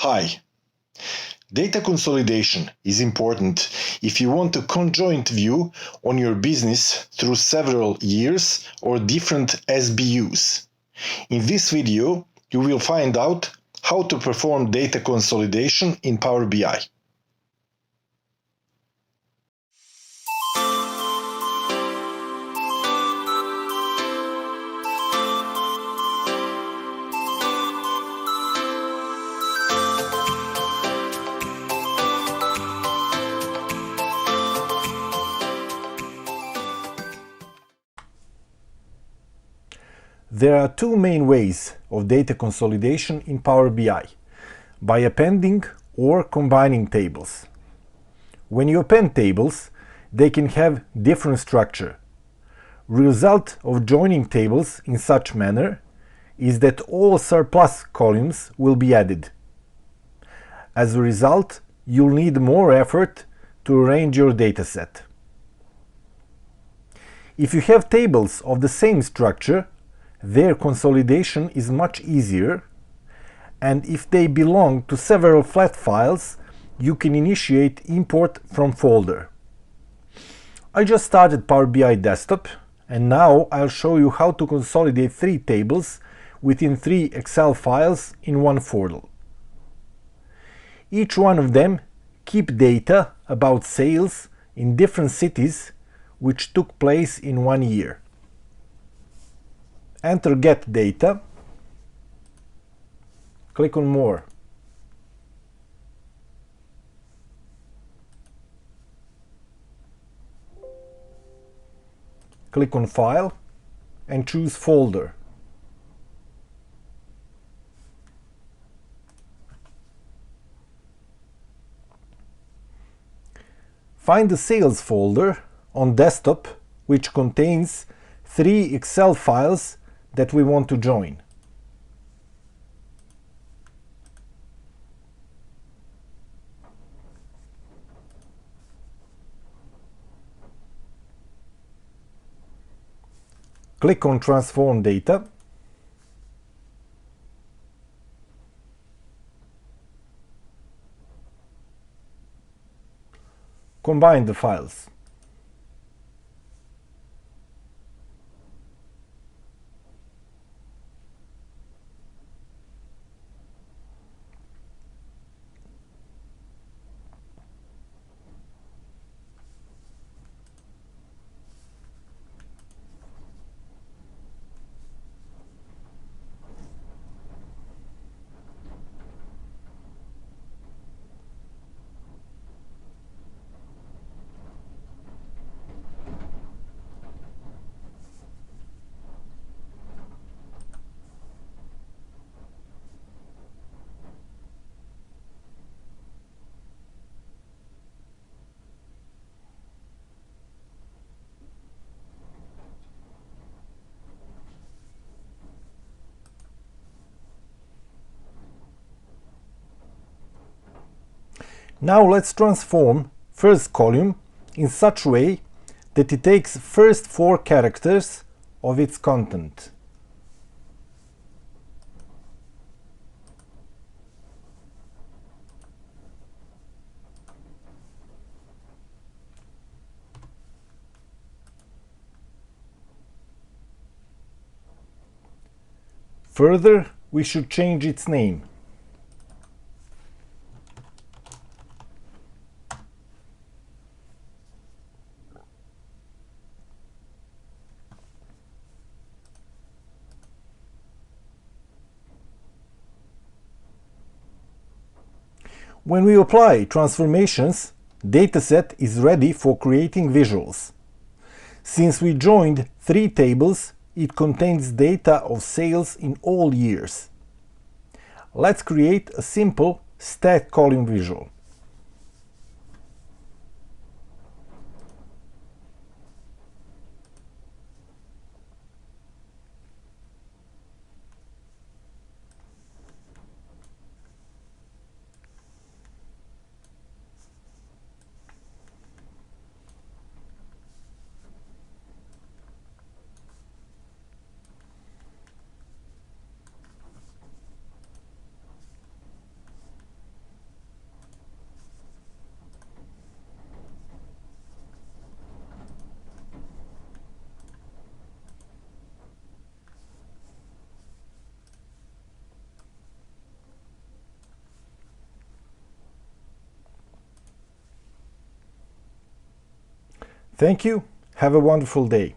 Hi. Data consolidation is important if you want a conjoint view on your business through several years or different SBUs. In this video, you will find out how to perform data consolidation in Power BI. There are two main ways of data consolidation in Power BI, by appending or combining tables. When you append tables, they can have different structure. Result of joining tables in such manner is that all surplus columns will be added. As a result, you'll need more effort to arrange your dataset. If you have tables of the same structure, their consolidation is much easier, and if they belong to several flat files, you can initiate import from folder. I just started Power BI Desktop, and now I'll show you how to consolidate 3 tables within 3 Excel files in one folder. Each one of them keep data about sales in different cities which took place in 1 year. Enter Get Data, click on More. Click on File and choose Folder. Find the Sales folder on Desktop, which contains 3 Excel files that we want to join. Click on Transform Data. Combine the files. Now let's transform first column in such a way that it takes first 4 characters of its content. Further, we should change its name. When we apply transformations, dataset is ready for creating visuals. Since we joined 3 tables, it contains data of sales in all years. Let's create a simple stack column visual. Thank you. Have a wonderful day.